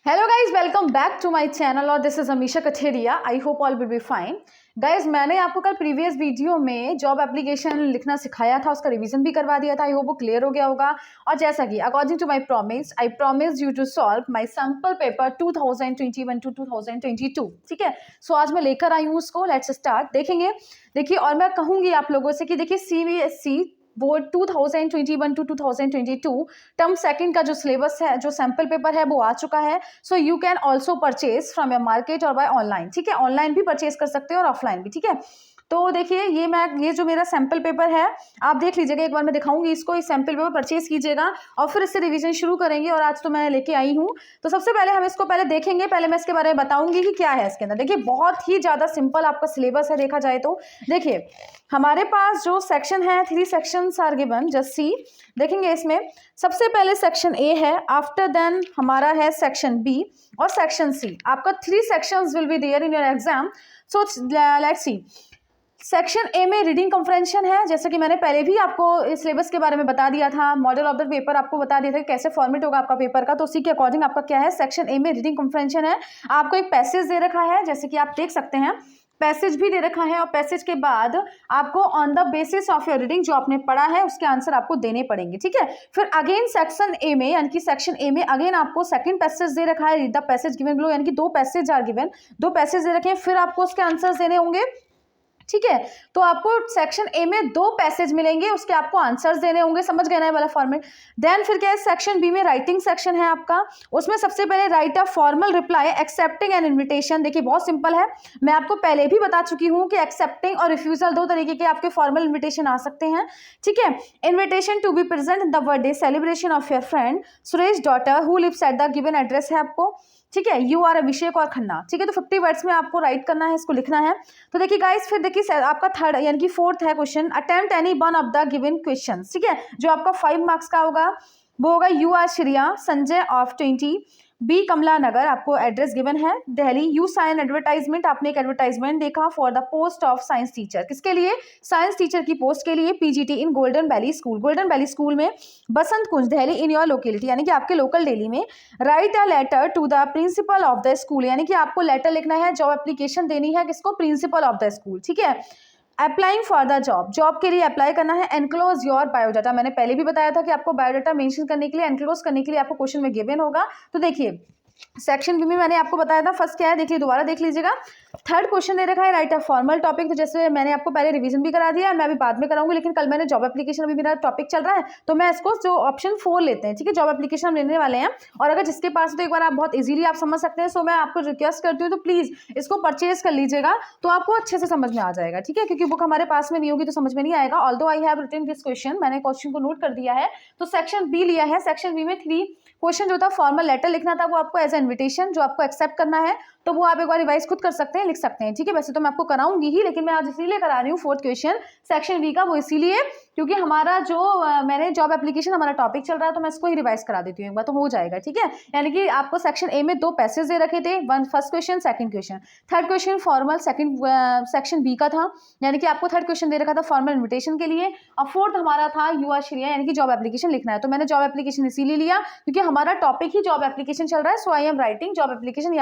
Hello guys, welcome back to my channel और this is Amisha Katheria. I hope all will be fine. Guys, मैंने आपको कल previous video में job application लिखना सिखाया था, उसका रिवीजन भी करवा दिया था। आई होप वो क्लियर हो गया होगा। और जैसा कि according to my promise, I promise you to solve my sample paper 2021 to 2022। ठीक है, सो आज मैं लेकर आई हूँ उसको। Let's start. देखेंगे, देखिए, और मैं कहूँगी आप लोगों से कि देखिए CBSE board 2021 to 2022 term second का जो सिलेबस है, जो सैम्पल पेपर है, वो आ चुका है। So you can also purchase from your market और बाय ऑनलाइन। ठीक है, ऑनलाइन भी परचेज कर सकते हो और ऑफलाइन भी। ठीक है, तो देखिए ये जो मेरा सैम्पल पेपर है, आप देख लीजिएगा। एक बार मैं दिखाऊंगी इसको, इस सैम्पल पेपर परचेज कीजिएगा और फिर इससे रिवीजन शुरू करेंगे। और आज तो मैं लेके आई हूँ, तो सबसे पहले हम इसको पहले देखेंगे। पहले मैं इसके बारे में बताऊंगी कि क्या है इसके अंदर। देखिए, बहुत ही ज्यादा सिंपल आपका सिलेबस है देखा जाए तो। देखिए, हमारे पास जो सेक्शन है, 3 sections are given, just see. देखेंगे इसमें सबसे पहले सेक्शन ए है, आफ्टर देन हमारा है सेक्शन बी और सेक्शन सी। आपका 3 sections will be there in your exam. So let's see. Section A में रीडिंग कंप्रेंशन है, जैसे कि मैंने पहले भी आपको इस सिलेबस के बारे में बता दिया था। मॉडल ऑफ द पेपर आपको बता दिया था कि कैसे फॉर्मेट होगा आपका पेपर का, तो उसी के अकॉर्डिंग आपका क्या है, सेक्शन ए में रीडिंग कंप्रेंशन है। आपको एक पैसेज दे रखा है, जैसे कि आप देख सकते हैं, पैसेज भी दे रखा है। और पैसेज के बाद आपको on the basis of your reading, जो आपने पढ़ा है उसके आंसर आपको देने पड़ेंगे। ठीक है, फिर अगेन सेक्शन ए में, यानी कि सेक्शन ए में अगेन आपको सेकंड पैसेज दे रखा है, read the passage given below, यानी कि 2 पैसेज आर गिवन, 2 पैसेज दे रखे हैं, फिर आपको उसके आंसर्स देने होंगे। ठीक है, तो आपको सेक्शन ए में 2 पैसेज मिलेंगे, उसके आपको आंसर्स देने होंगे। समझ गए ना ये वाला फॉर्मेट। देन फिर क्या है, सेक्शन बी में राइटिंग सेक्शन है आपका। उसमें सबसे पहले right a formal reply accepting an invitation. देखिए, बहुत सिंपल है, मैं आपको पहले भी बता चुकी हूँ कि एक्सेप्टिंग और रिफ्यूजल 2 तरीके के आपके फॉर्मल इन्विटेशन आ सकते हैं। ठीक है, invitation to be present in the birthday celebration of your friend Suresh daughter who lives at the given address है आपको। ठीक है, यू आर अभिषेक और खन्ना। ठीक है, तो 50 वर्ड्स में आपको राइट करना है, इसको लिखना है। तो देखिए गाइस, फिर देखिए आपका थर्ड यानी कि फोर्थ है question, attempt any one of the given question. ठीक है, जो आपका 5 मार्क्स का होगा वो होगा, you are Shriya Sanjay of 20 B Kamla Nagar, आपको एड्रेस गिवन है दिल्ली। यू साइन एडवर्टाइजमेंट, आपने एक एडवर्टाइजमेंट देखा for the post of science teacher. किसके लिए? साइंस टीचर की पोस्ट के लिए। PGT in Golden valley school, golden valley School में Basant Kunj Delhi in your locality, यानी कि आपके लोकल दिल्ली में। Write a letter to the principal of the school, यानी कि आपको लेटर लिखना है, जॉब एप्लीकेशन देनी है किसको? Principal of the school. ठीक है, applying for the job, job के लिए अप्लाई करना है। एनक्लोज योर बायोडाटा, मैंने पहले भी बताया था कि आपको बायोडाटा मेंशन करने के लिए, एनक्लोज करने के लिए आपको क्वेश्चन में गिवन होगा। तो देखिए, सेक्शन बी में मैंने आपको बताया था फर्स्ट क्या है, देखिए दोबारा देख लीजिएगा। थर्ड क्वेश्चन दे रखा है, राइट अ फॉर्मल टॉपिक। तो जैसे मैंने आपको पहले रिवीजन भी करा दिया है, मैं अभी बाद में कराऊंगी, लेकिन कल मैंने जॉब एप्लीकेशन, अभी मेरा टॉपिक चल रहा है, तो मैं इसको जो ऑप्शन 4 लेते हैं। ठीक है, जॉब एप्लीकेशन हम लेने वाले हैं। और अगर जिसके पास तो एक बार आप बहुत इजीली आप समझ सकते हैं, सो मैं आपको रिक्वेस्ट करती हूँ, तो प्लीज इसको परचेज कर लीजिएगा, तो आपको अच्छे से समझ में आ जाएगा। ठीक है, क्योंकि बुक हमारे पास में नहीं होगी तो समझ में नहीं आएगा। Although I have written this question, मैंने क्वेश्चन को नोट कर दिया है। तो सेक्शन बी लिया है, सेक्शन बी में 3 क्वेश्चन जो था, फॉर्मल लेटर लिखना था, वो आपको एज ए इन्विटेशन जो आपको एक्सेप्ट करना है, तो वो आप एक बार रिवाइज खुद कर सकते हैं, लिख सकते हैं। ठीक है, वैसे तो मैं आपको कराऊंगी ही, लेकिन मैं आज इसीलिए करा रही हूँ फोर्थ क्वेश्चन सेक्शन बी का, वो इसीलिए क्योंकि हमारा जो मैंने जॉब एप्लीकेशन हमारा टॉपिक चल रहा है, तो मैं इसको ही रिवाइज करा देती हूँ एक बार, तो हो जाएगा। ठीक है, यानी कि आपको सेक्शन ए में 2 पैसेज दे रखे थे, one first question, second question. Third question formal second section B का था, यानी कि आपको थर्ड क्वेश्चन दे रखा था फॉर्मल इन्विटेशन के लिए। और फोर्थ हमारा था यू आर श्रिया, यानी कि जॉब एप्लीकेशन लिखना है। तो मैंने जॉब एप्लीकेशन इसीलिए लिया क्योंकि हमारा टॉपिक ही जॉब एप्लीकेशन चल रहा है। So I am writing job application,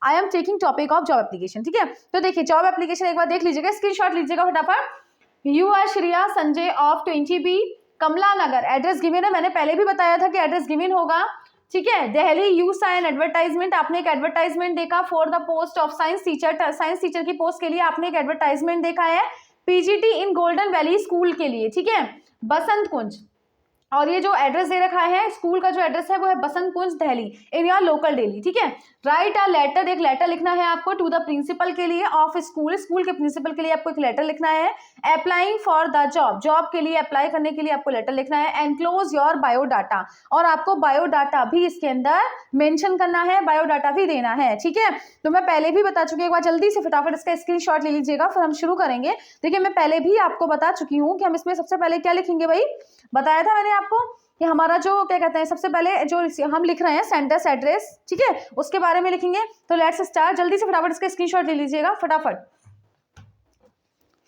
I am taking topic of job application. ठीक है, तो देखिए जॉब एप्लीकेशन एक बार देख लीजिएगा, स्क्रीनशॉट लीजिएगा फटाफट। You are Shriya Sanjay of 20 B Kamla Nagar, address given है, मैंने पहले भी बताया था कि एड्रेस गिवन होगा। ठीक है, दिल्ली। यू साइन एडवर्टाइजमेंट, आपने एक एडवर्टाइजमेंट देखा for the post of science teacher, science teacher की पोस्ट के लिए आपने एक एडवर्टाइजमेंट देखा है PGT in Golden valley school के लिए। ठीक है, बसंत कुंज, और ये जो एड्रेस दे रखा है स्कूल का, जो एड्रेस है वो है Basant Kunj Delhi in your local Delhi. ठीक है, राइट अ लेटर, एक लेटर लिखना है आपको टू द प्रिंसिपल के लिए ऑफ स्कूल, स्कूल के प्रिंसिपल के लिए आपको एक लेटर लिखना है। Applying for the job, job के लिए अप्लाई करने के लिए आपको लेटर लिखना है। एनक्लोज योर बायोडाटा, और आपको बायोडाटा भी इसके अंदर मेंशन करना है, बायोडाटा भी देना है। ठीक है, तो मैं पहले भी बता चुकी हूँ, एक बार जल्दी से फटाफट इसका स्क्रीनशॉट ले लीजिएगा, फिर हम शुरू करेंगे। देखिए, मैं पहले भी आपको बता चुकी हूँ कि हम इसमें सबसे पहले क्या लिखेंगे भाई, बताया था मैंने आपको कि हमारा जो क्या कहते हैं, सबसे पहले जो हम लिख रहे हैं सेंटर्स एड्रेस, ठीक है, उसके बारे में लिखेंगे। तो लेट्स स्टार्ट, जल्दी से फटाफट इसका स्क्रीनशॉट ले लीजिएगा फटाफट।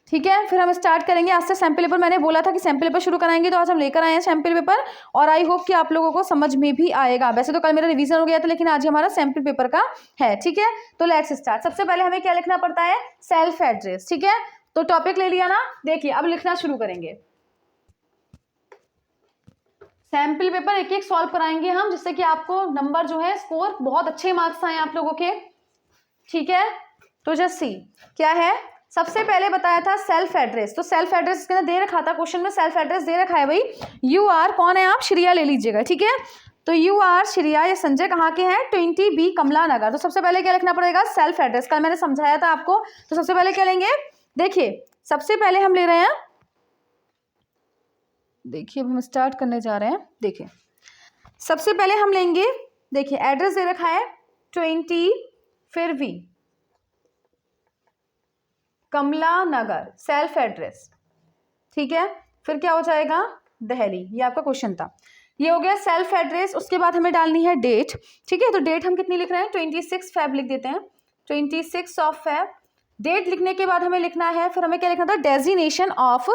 ठीक है, फिर हम स्टार्ट करेंगे आज से सैम्पल पेपर। मैंने बोला था कि सैम्पल पेपर शुरू कराएंगे, तो आज हम लेकर आए हैं सैम्पल पेपर, और आई होप कि आप लोगों को समझ में भी आएगा। वैसे तो कल मेरा रिवीजन हो गया था, लेकिन आज हमारा सैम्पल पेपर का है। ठीक है, तो लेट्स स्टार्ट। सबसे पहले हमें क्या लिखना पड़ता है? Self address. ठीक है, तो टॉपिक ले लिया ना। देखिए अब लिखना शुरू करेंगे। सैम्पल पेपर एक एक सॉल्व कराएंगे हम, जिससे कि आपको नंबर जो है स्कोर बहुत अच्छे मार्क्स आए आप लोगों के। ठीक है, तो जस्ट सी क्या है। सबसे पहले बताया था सेल्फ एड्रेस, तो सेल्फ एड्रेस इसके अंदर दे रखा था, क्वेश्चन में सेल्फ एड्रेस दे रखा है भाई। यू आर, कौन है आप? श्रेया ले लीजिएगा। ठीक है, तो यू आर श्रेया, ये संजय कहाँ के हैं? 20B कमला नगर। तो सबसे पहले क्या लिखना पड़ेगा? Self address. कल मैंने समझाया था आपको, तो सबसे पहले क्या लेंगे? देखिए सबसे पहले हम ले रहे हैं, देखिए अब हम स्टार्ट करने जा रहे हैं। देखिए सबसे पहले हम लेंगे, देखिए एड्रेस दे रखा है 20 फिर V कमला नगर, सेल्फ एड्रेस। ठीक है, फिर क्या हो जाएगा? दिल्ली। ये आपका क्वेश्चन था, ये हो गया सेल्फ एड्रेस। उसके बाद हमें डालनी है डेट। ठीक है, तो डेट हम कितनी लिख रहे हैं? 26 Feb लिख देते हैं, 26 Feb। डेट लिखने के बाद हमें लिखना है, फिर हमें क्या लिखना था? Designation of.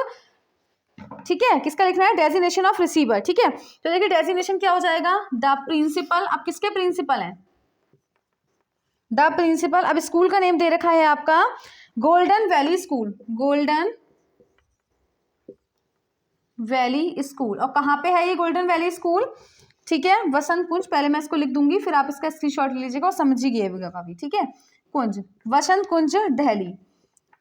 ठीक है, किसका लिखना है? Designation of receiver. ठीक है, तो देखिए डेजिनेशन क्या हो जाएगा? The principal. अब किसके प्रिंसिपल हैं? The principal. अब स्कूल का नेम दे रखा है आपका golden valley school, golden valley school. और कहाँ पे है ये गोल्डन वैली स्कूल? ठीक है, वसंत कुंज। पहले मैं इसको लिख दूंगी, फिर आप इसका स्क्रीनशॉट ले लीजिएगा और समझिएगा काफी। ठीक है, कुंज, वसंत कुंज दिल्ली।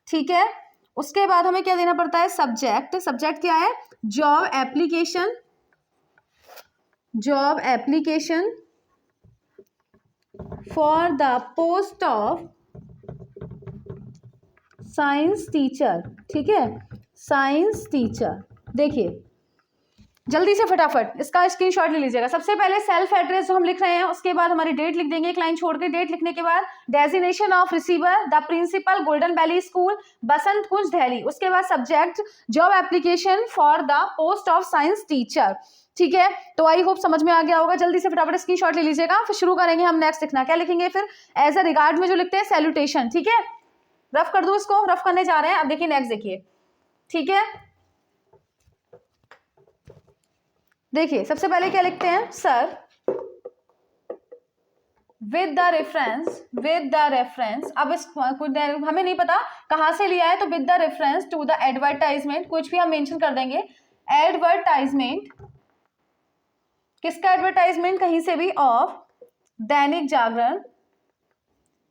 ठीक है, उसके बाद हमें क्या देना पड़ता है? सब्जेक्ट। सब्जेक्ट क्या है? Job application, job application for the post of science teacher. ठीक है, साइंस टीचर। देखिए जल्दी से फटाफट इसका स्क्रीनशॉट ले लीजिएगा। सबसे पहले सेल्फ एड्रेस जो हम लिख रहे हैं, उसके बाद हमारी डेट लिख देंगे, एक लाइन छोड़ के। डेट लिखने के बाद designation of receiver the principal Golden valley School Basant Kunj Delhi. उसके बाद subject job application for the post of science teacher. ठीक है, तो आई होप समझ में आ गया होगा। जल्दी से फटाफट स्क्रीनशॉट ले लीजिएगा, फिर शुरू करेंगे हम। नेक्स्ट लिखना क्या लिखेंगे फिर? एज अ रिगार्ड में जो लिखते हैं सैल्यूटेशन। ठीक है, रफ कर दो इसको, रफ करने जा रहे हैं। अब देखिए नेक्स्ट देखिए। ठीक है, देखिए सबसे पहले क्या लिखते हैं? Sir with the reference, with the reference. अब इस हमें नहीं पता कहाँ से लिया है, तो with the reference to the advertisement, कुछ भी हम मेंशन कर देंगे। एडवर्टाइजमेंट, किसका एडवर्टाइजमेंट? कहीं से भी, ऑफ दैनिक जागरण,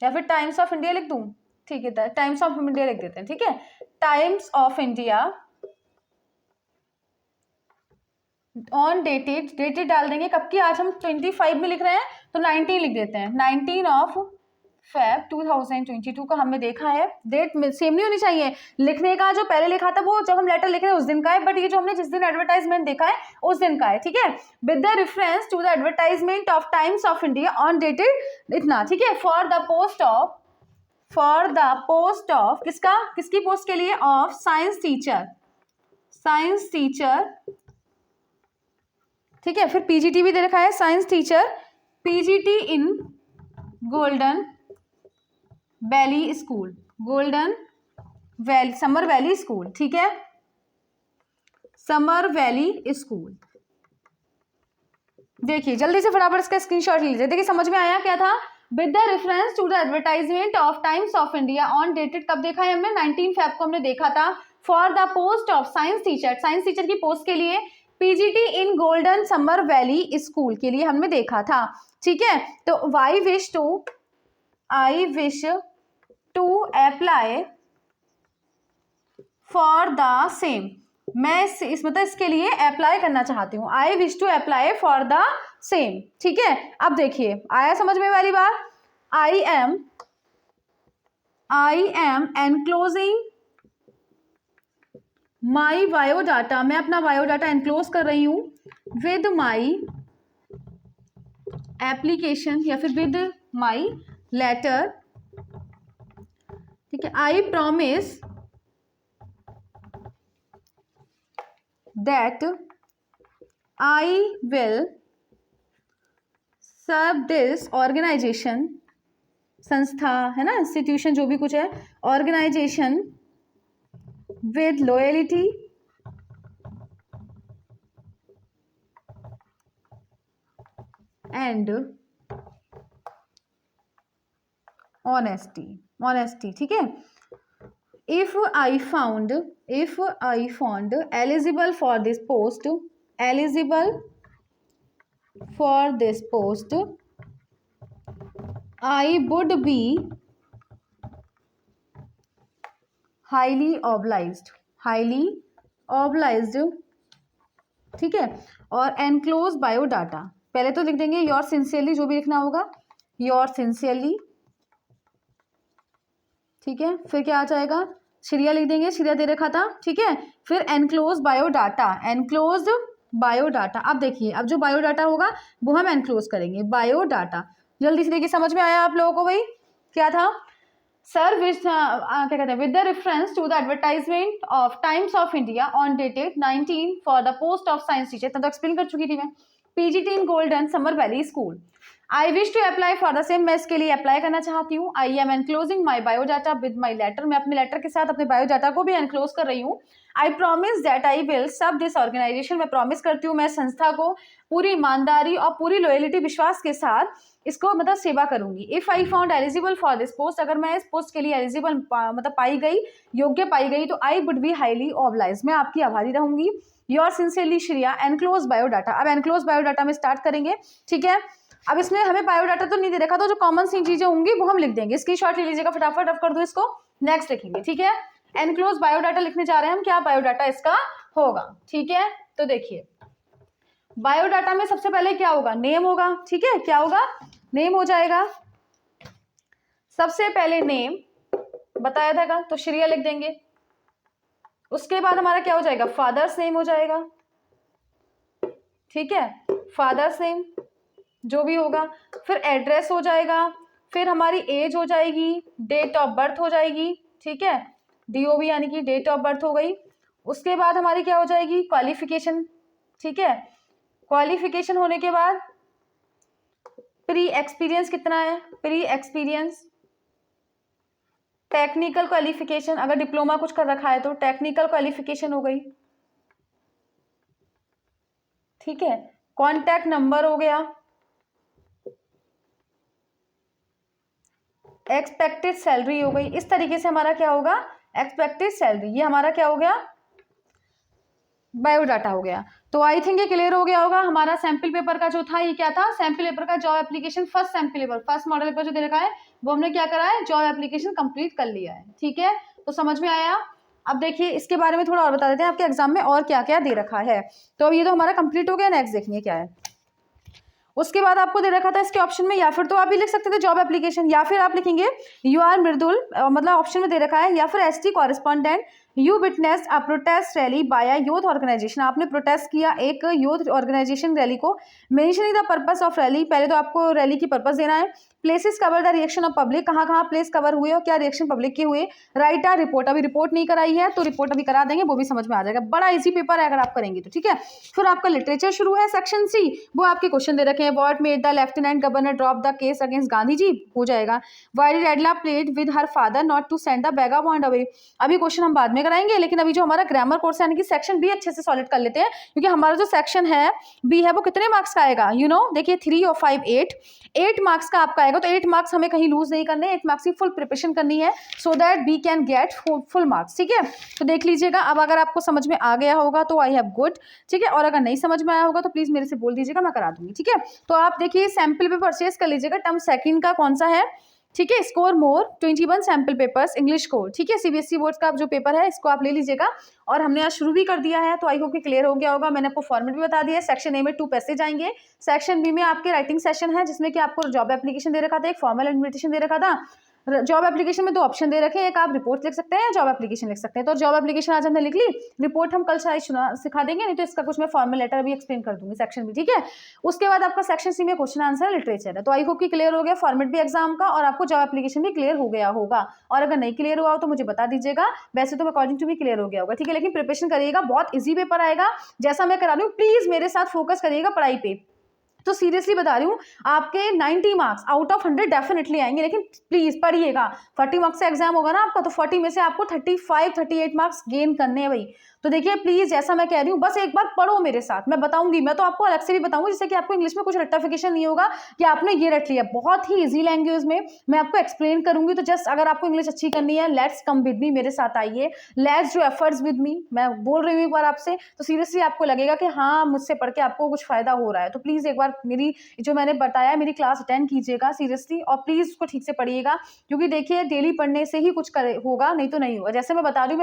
या फिर टाइम्स ऑफ इंडिया लिख दूं? ठीक है, टाइम्स ऑफ इंडिया लिख देते हैं। ठीक है, times of India on dated, dated डाल देंगे कब की? आज हम 25 में लिख रहे हैं, तो 19 लिख देते हैं। 19 Feb 2022 का हमने देखा है। डेट सेम नहीं होनी चाहिए, लिखने का जो पहले लिखा था वो जब हम लेटर लिख रहे हैं उस दिन का है, बट ये जो हमने जिस दिन एडवर्टाइजमेंट देखा है उस दिन का है। ठीक है, with the reference to the advertisement of Times of India on dated इतना। ठीक है, for the post of, for the post of, किसका? किसकी पोस्ट के लिए? Of science teacher, science teacher. ठीक है, फिर पीजीटी भी दे रखा है, science teacher PGT in Golden valley school, golden Valley Summer valley School. ठीक है, समर वैली स्कूल। देखिए जल्दी से फटाफट इसका स्क्रीनशॉट लीजिए। देखिए समझ में आया क्या था? With the reference to the advertisement of Times of India on dated, कब देखा है हमने? 19 Feb को हमने देखा था। For the post of science teacher, science teacher की पोस्ट के लिए। PGT in golden summer valley school के लिए हमने देखा था। ठीक है, तो I wish to apply for the same, मैं इस मतलब इसके लिए अप्लाई करना चाहती हूँ। I wish to apply for the same. ठीक है, अब देखिए आया समझ में वाली बात? I am enclosing my biodata, मैं अपना बायोडाटा एनक्लोज कर रही हूँ विद माई एप्लीकेशन या फिर विद माई लेटर। ठीक है, I promise that I will serve this organisation, संस्था है ना, इंस्टीट्यूशन जो भी कुछ है, organisation with loyalty and honesty, ठीक है। if I found eligible for this post, I would be highly obliged, ठीक है। और एनक्लोज बायोडाटा, पहले तो लिख देंगे योर सिंसियरली, जो भी लिखना होगा योर सिंसियरली, ठीक है। फिर क्या आ जाएगा, श्रिया लिख देंगे, श्रिया दे रखा था, ठीक है। फिर एनक्लोज बायोडाटा, अब देखिए अब जो बायोडाटा होगा वो हम एनक्लोज करेंगे, बायोडाटा। जल्दी से देखिए, समझ में आया आप लोगों को भाई क्या था। सर क्या कहते हैं, with the reference to the advertisement of Times of India on dated 19 for the post of science teacher, तो एक्सप्लेन कर चुकी थी मैं, PGT in golden summer valley school. I wish to apply for the same, मैं इसके लिए apply करना चाहती हूँ। I am enclosing my biodata with my letter, मैं अपने लेटर के साथ अपने बायोडाटा को भी एनक्लोज कर रही हूँ। आई प्रॉमिस दैट आई विल सब दिस ऑर्गेनाइजेशन, मैं प्रॉमिस करती हूँ मैं संस्था को पूरी ईमानदारी और पूरी लॉयल्टी विश्वास के साथ इसको मतलब सेवा करूंगी। If I found eligible for this post, अगर मैं इस पोस्ट के लिए एलिजिबल मतलब पाई गई, योग्य पाई गई, तो I would be highly oblige, मैं आपकी आभारी रहूंगी। Your sincerely Shriya, enclose biodata. अब एनक्लोज बायोडाटा में स्टार्ट करेंगे, ठीक है। अब इसमें हमें बायोडाटा तो नहीं दे रखा, तो जो कॉमन सी चीजें होंगी वो हम लिख देंगे, इसकी शॉर्ट ले लीजिएगा फटाफट, अब कर दो इसको, नेक्स्ट लिखेंगे, ठीक है। एनक्लोज बायोडाटा लिखने जा रहे हैं हम, क्या बायोडाटा इसका होगा, ठीक है। तो देखिए बायोडाटा में सबसे पहले क्या होगा, नेम होगा, ठीक है। क्या होगा, नेम हो जाएगा, सबसे पहले नेम बताया था, तो श्रिया लिख देंगे। उसके बाद हमारा क्या हो जाएगा, फादर्स नेम हो जाएगा, ठीक है, फादर्स नेम जो भी होगा। फिर एड्रेस हो जाएगा, फिर हमारी एज हो जाएगी, डेट ऑफ बर्थ हो जाएगी, ठीक है, डीओबी यानी कि डेट ऑफ बर्थ हो गई। उसके बाद हमारी क्या हो जाएगी, क्वालिफिकेशन, ठीक है। क्वालिफिकेशन होने के बाद प्री एक्सपीरियंस कितना है, प्री एक्सपीरियंस, टेक्निकल क्वालिफिकेशन, अगर डिप्लोमा कुछ कर रखा है तो टेक्निकल क्वालिफिकेशन हो गई, ठीक है। कॉन्टैक्ट नंबर हो गया, एक्सपेक्टेड सैलरी हो गई। इस तरीके से हमारा क्या होगा, एक्सपेक्टेड सैलरी, ये हमारा क्या हो गया, बायोडाटा हो गया। तो आई थिंक ये क्लियर हो गया होगा। हमारा सैंपल पेपर का जो था ये क्या था, सैंपल पेपर का job application, first sample paper, first model paper जो दे रखा है वो हमने क्या करा है, जॉब एप्लीकेशन कंप्लीट कर लिया है, ठीक है। तो समझ में आया। अब देखिए इसके बारे में थोड़ा और बता देते हैं, आपके एग्जाम में और क्या क्या दे रखा है। तो अब ये तो हमारा कंप्लीट हो गया, नेक्स्ट देखिए क्या है। उसके बाद आपको दे रखा था इसके ऑप्शन में, या फिर तो आप भी लिख सकते थे जॉब एप्लीकेशन, या फिर आप लिखेंगे यू आर मृदुल, मतलब ऑप्शन में दे रखा है, या फिर ST correspondent, you witnessed a protest rally by a youth organisation, आपने प्रोटेस्ट किया एक यूथ ऑर्गेनाइजेशन रैली को। Mentioning the purpose of rally, पहले तो आपको रैली की पर्पस देना है। Places cover the reaction of public, कहाँ कहाँ प्लेस कवर हुए और क्या रिएक्शन पब्लिक के हुए। राइट अ रिपोर्ट, अभी रिपोर्ट नहीं कराई है तो रिपोर्ट अभी करा देंगे, वो भी समझ में आ जाएगा, बड़ा इजी पेपर है अगर आप करेंगे तो, ठीक है। फिर आपका लिटरेचर शुरू है, सेक्शन सी, वो आपके क्वेश्चन दे रखे हैं। What made the lieutenant governor drop the case against Gandhi ji, हो जाएगा। Why did Adela plead with her father not to send the vagabond away, अभी क्वेश्चन हम बाद में कराएंगे, लेकिन अभी जो हमारा ग्रामर कोर्स यानी कि सेक्शन बी अच्छे से सॉलिड कर लेते हैं, क्योंकि हमारा जो सेक्शन है बी है वो कितने मार्क्स का आएगा, देखिए 3 और 5 8 मार्क्स का आपका आएगा। तो 8 मार्क्स हमें कहीं लूज नहीं करने, 8 मार्क्स की फुल प्रिपरेशन करनी है, so that we can get full marks, ठीक है। तो देख लीजिएगा, अब अगर आपको समझ में आ गया होगा तो आई हैव गुड, ठीक है, और अगर नहीं समझ में आया होगा तो प्लीज मेरे से बोल दीजिएगा, मैं करा दूंगी, ठीक है। तो आप देखिए सैंपल पे परचेज कर लीजिएगा, टर्म सेकंड का कौन सा है, ठीक है। Score more 21 sample papers English code, ठीक है, सीबीएसई बोर्ड का जो पेपर है इसको आप ले लीजिएगा। और हमने आज शुरू भी कर दिया है, तो आई होप कि क्लियर हो गया होगा। मैंने आपको फॉर्मेट भी बता दिया है। सेक्शन ए में 2 पैसेज आएंगे, सेक्शन बी में आपके राइटिंग सेशन है जिसमें कि आपको जॉब एप्लीकेशन दे रखा था, एक फॉर्मल इन्विटेशन दे रखा था। जॉब एप्लीकेशन में 2 ऑप्शन दे रखे हैं, एक आप रिपोर्ट लिख सकते हैं, जॉब एप्लीकेशन लिख सकते हैं। तो जॉब एप्लीकेशन आज हमने लिख ली, रिपोर्ट हम कल शायद सिखा देंगे, नहीं तो इसका कुछ मैं फॉर्मल लेटर भी एक्सप्लेन कर दूंगी सेक्शन भी, ठीक है। उसके बाद आपका सेक्शन सी में क्वेश्चन आंसर लिटरेचर है। तो आई होप कि क्लियर हो गया फॉर्मेट भी एग्जाम का, और आपको जॉब एप्लीकेशन भी क्लियर हो गया होगा। और अगर नहीं क्लियर हुआ हो तो मुझे बता दीजिएगा, वैसे तो अकॉर्डिंग टू मी क्लियर हो गया होगा, ठीक है। लेकिन प्रिपरेशन करिएगा, बहुत ईजी पेपर आएगा, जैसा मैं करा रही हूँ, प्लीज मेरे साथ फोकस करिएगा पढ़ाई पे, तो सीरियसली बता रही हूँ, आपके 90 मार्क्स आउट ऑफ 100 डेफिनेटली आएंगे, लेकिन प्लीज पढ़िएगा। 40 मार्क्स का एग्जाम होगा ना आपका, तो 40 में से आपको 35-38 मार्क्स गेन करने हैं भाई। तो देखिए प्लीज, जैसा मैं कह रही हूँ, बस एक बार पढ़ो मेरे साथ, मैं बताऊंगी, मैं तो आपको अलग से भी बताऊंगी, जिससे कि आपको इंग्लिश में कुछ रट्टाफिकेशन नहीं होगा कि आपने ये रट लिया। बहुत ही इजी लैंग्वेज में मैं आपको एक्सप्लेन करूंगी। तो जस्ट अगर आपको इंग्लिश अच्छी करनी है, लेट्स कम विद मी, मेरे साथ आइए, लेट्स डू एफर्ट्स विद मी। मैं बोल रही हूँ एक बार आपसे, तो सीरियसली आपको लगेगा कि हाँ, मुझसे पढ़ के आपको कुछ फायदा हो रहा है। तो प्लीज एक बार मेरी जो मैंने बताया, मेरी क्लास अटेंड कीजिएगा सीरियसली, और प्लीज उसको ठीक से पढ़िएगा, क्योंकि देखिए डेली पढ़ने से ही कुछ होगा, नहीं तो नहीं होगा। जैसे मैं बता रही हूँ,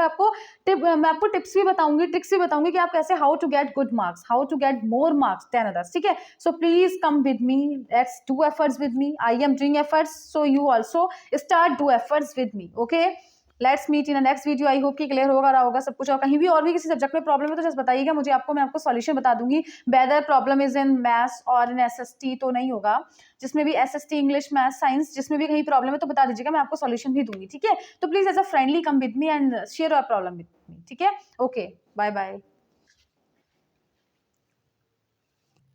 मैं आपको टिप्स भी बताऊंगी, ट्रिक्स भी बताऊंगी कि आप कैसे, how to get good marks, how to get more marks than others, ठीक है। So please come with me, let's do efforts with me, I am doing efforts, so you also start do efforts with me, okay. Let's meet in next video. I hope कि clear होगा रहा होगा सब कुछ। और कहीं भी और भी किसी सब्जेक्ट में प्रॉब्लम है तो जस्ट बताइएगा मुझे, मैं आपको सॉल्यूशन बता दूंगी। Whether problem is in maths और इन एसएसटी तो नहीं होगा, जिसमें भी एसएसटी, इंग्लिश, मैथ्स, साइंस, जिसमें भी कहीं प्रॉब्लम है तो बता दीजिएगा, मैं आपको सॉल्यूशन भी दूंगी, ठीक है। तो please as a friendly come with me and share your problem with me, ठीक है। Okay, bye bye.